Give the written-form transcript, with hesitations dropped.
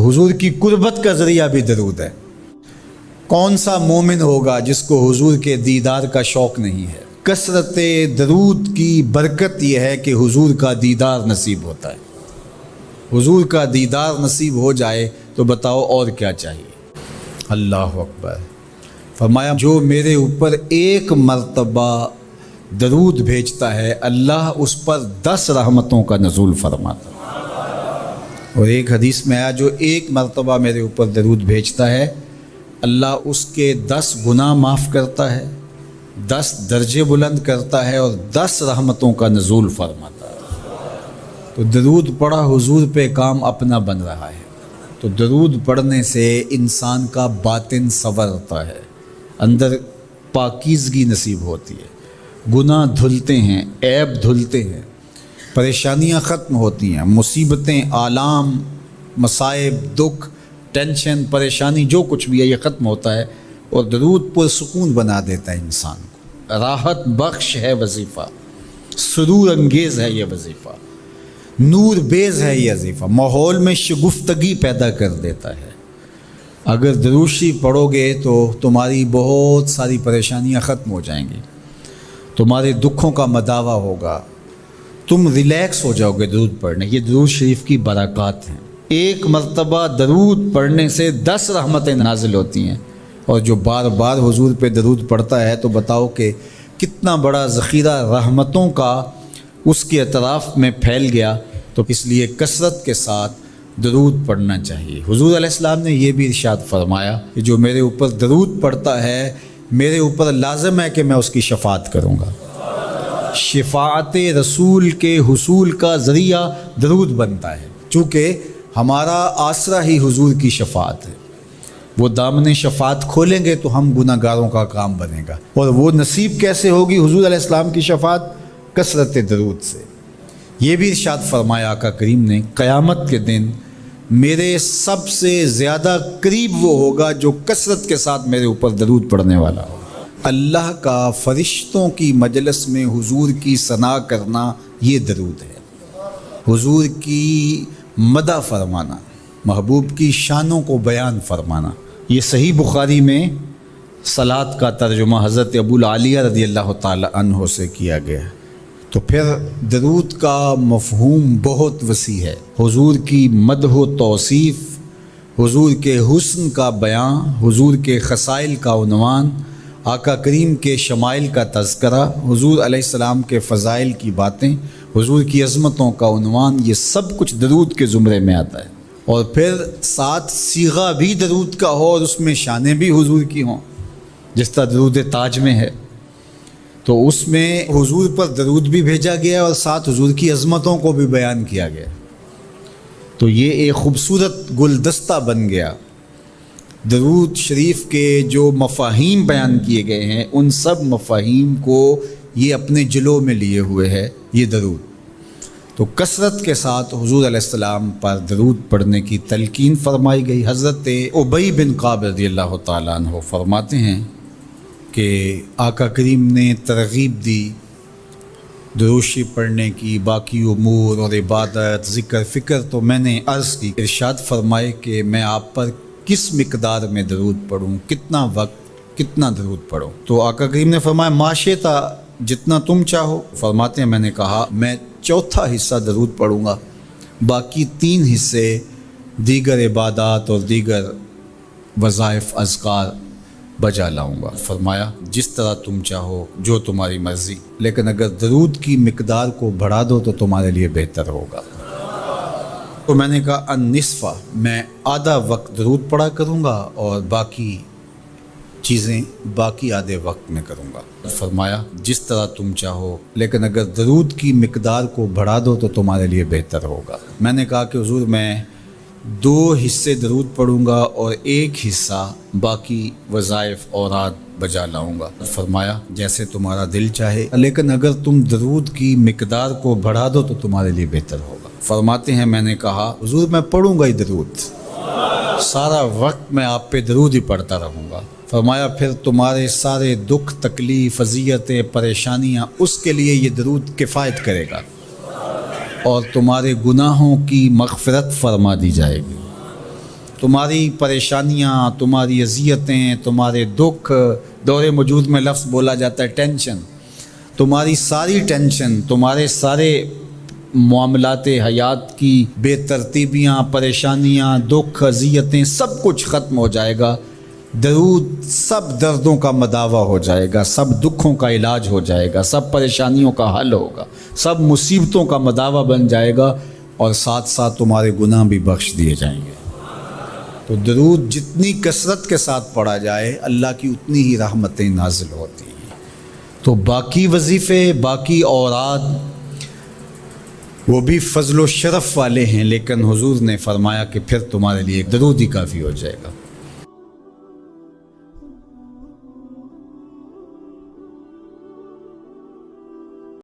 حضور کی قربت کا ذریعہ بھی درود ہے۔ کون سا مومن ہوگا جس کو حضور کے دیدار کا شوق نہیں ہے؟ کثرت درود کی برکت یہ ہے کہ حضور کا دیدار نصیب ہوتا ہے۔ حضور کا دیدار نصیب ہو جائے تو بتاؤ اور کیا چاہیے؟ اللہ اکبر۔ فرمایا جو میرے اوپر ایک مرتبہ درود بھیجتا ہے اللہ اس پر 10 رحمتوں کا نزول فرماتا ہے۔ اور ایک حدیث میں آیا جو ایک مرتبہ میرے اوپر درود بھیجتا ہے اللہ اس کے 10 گناہ معاف کرتا ہے، 10 درجے بلند کرتا ہے اور 10 رحمتوں کا نزول فرماتا ہے۔ تو درود پڑھا حضور پہ کام اپنا بن رہا ہے۔ تو درود پڑھنے سے انسان کا باطن سنورتا ہے، اندر پاکیزگی نصیب ہوتی ہے، گناہ دھلتے ہیں، عیب دھلتے ہیں، پریشانیاں ختم ہوتی ہیں، مصیبتیں، آلام، مصائب، دکھ، ٹینشن، پریشانی جو کچھ بھی ہے یہ ختم ہوتا ہے۔ اور درود پرسکون بنا دیتا ہے انسان کو۔ راحت بخش ہے وظیفہ، سرور انگیز ہے یہ وظیفہ، نور بیز ہے یہ وظیفہ، ماحول میں شگفتگی پیدا کر دیتا ہے۔ اگر درود شریف پڑھو گے تو تمہاری بہت ساری پریشانیاں ختم ہو جائیں گی، تمہارے دکھوں کا مداوع ہوگا، تم ریلیکس ہو جاؤ گے درود پڑھنے۔ یہ درود شریف کی برکات ہیں۔ ایک مرتبہ درود پڑھنے سے 10 رحمتیں نازل ہوتی ہیں، اور جو بار بار حضور پہ درود پڑھتا ہے تو بتاؤ کہ کتنا بڑا ذخیرہ رحمتوں کا اس کے اطراف میں پھیل گیا۔ تو اس لیے کثرت کے ساتھ درود پڑھنا چاہیے۔ حضور علیہ السلام نے یہ بھی ارشاد فرمایا کہ جو میرے اوپر درود پڑھتا ہے میرے اوپر لازم ہے کہ میں اس کی شفاعت کروں گا۔ شفاعت رسول کے حصول کا ذریعہ درود بنتا ہے، چونکہ ہمارا آسرا ہی حضور کی شفاعت ہے۔ وہ دامن شفاعت کھولیں گے تو ہم گناہ گاروں کا کام بنے گا۔ اور وہ نصیب کیسے ہوگی حضور علیہ السلام کی شفاعت؟ کثرت درود سے۔ یہ بھی ارشاد فرمایا آقا کریم نے قیامت کے دن میرے سب سے زیادہ قریب وہ ہوگا جو کثرت کے ساتھ میرے اوپر درود پڑھنے والا ہو۔ اللہ کا فرشتوں کی مجلس میں حضور کی ثنا کرنا یہ درود ہے۔ حضور کی مدح فرمانا، محبوب کی شانوں کو بیان فرمانا۔ یہ صحیح بخاری میں صلاۃ کا ترجمہ حضرت ابو العالیہ رضی اللہ تعالی عنہ سے کیا گیا ہے۔ تو پھر درود کا مفہوم بہت وسیع ہے۔ حضور کی مدح و توصیف، حضور کے حسن کا بیان، حضور کے خصائل کا عنوان، آقا کریم کے شمائل کا تذکرہ، حضور علیہ السلام کے فضائل کی باتیں، حضور کی عظمتوں کا عنوان، یہ سب کچھ درود کے زمرے میں آتا ہے۔ اور پھر ساتھ صیغہ بھی درود کا ہو اور اس میں شانیں بھی حضور کی ہوں، جس طرح درود تاج میں ہے، تو اس میں حضور پر درود بھی بھیجا گیا اور ساتھ حضور کی عظمتوں کو بھی بیان کیا گیا۔ تو یہ ایک خوبصورت گلدستہ بن گیا۔ درود شریف کے جو مفاہیم بیان کیے گئے ہیں ان سب مفاہیم کو یہ اپنے جلو میں لیے ہوئے ہے یہ درود۔ تو کثرت کے ساتھ حضور علیہ السلام پر درود پڑھنے کی تلقین فرمائی گئی۔ حضرت ابی بن کعب رضی اللہ تعالیٰ عنہ فرماتے ہیں کہ آقا کریم نے ترغیب دی درود شریف پڑھنے کی، باقی امور اور عبادت، ذکر، فکر تو میں نے عرض کی۔ ارشاد فرمائے کہ میں آپ پر کس مقدار میں درود پڑھوں، کتنا وقت، کتنا درود پڑھوں؟ تو آقا کریم نے فرمایا ما شئت، جتنا تم چاہو۔ فرماتے ہیں میں نے کہا میں 1/4 حصہ درود پڑھوں گا، باقی 3 حصے دیگر عبادات اور دیگر وظائف، اذکار بجا لاؤں گا۔ فرمایا جس طرح تم چاہو، جو تمہاری مرضی، لیکن اگر درود کی مقدار کو بڑھا دو تو تمہارے لیے بہتر ہوگا۔ تو میں نے کہا النصف، میں آدھا وقت درود پڑھا کروں گا اور باقی چیزیں باقی آدھے وقت میں کروں گا۔ فرمایا جس طرح تم چاہو، لیکن اگر درود کی مقدار کو بڑھا دو تو تمہارے لیے بہتر ہوگا۔ میں نے کہا کہ حضور میں 2 حصے درود پڑھوں گا اور 1 حصہ باقی وظائف اوراد بجا لاؤں گا۔ فرمایا جیسے تمہارا دل چاہے، لیکن اگر تم درود کی مقدار کو بڑھا دو تو تمہارے لیے بہتر ہوگا۔ فرماتے ہیں میں نے کہا حضور میں پڑھوں گا ہی درود، سارا وقت میں آپ پہ درود ہی پڑھتا رہوں گا۔ فرمایا پھر تمہارے سارے دکھ، تکلیف، اذیتیں، پریشانیاں، اس کے لیے یہ درود کفایت کرے گا اور تمہارے گناہوں کی مغفرت فرما دی جائے گی۔ تمہاری پریشانیاں، تمہاری اذیتیں، تمہارے دکھ، دور موجود میں لفظ بولا جاتا ہے ٹینشن، تمہاری ساری ٹینشن، تمہارے سارے معاملات حیات کی بے ترتیبیاں، پریشانیاں، دکھ، اذیتیں، سب کچھ ختم ہو جائے گا۔ درود سب دردوں کا مداوع ہو جائے گا، سب دکھوں کا علاج ہو جائے گا، سب پریشانیوں کا حل ہوگا، سب مصیبتوں کا مداوع بن جائے گا، اور ساتھ ساتھ تمہارے گناہ بھی بخش دیے جائیں گے۔ تو درود جتنی کثرت کے ساتھ پڑھا جائے اللہ کی اتنی ہی رحمتیں نازل ہوتی ہیں۔ تو باقی وظیفے، باقی اوراد وہ بھی فضل و شرف والے ہیں، لیکن حضور نے فرمایا کہ پھر تمہارے لیے درود ہی کافی ہو جائے گا۔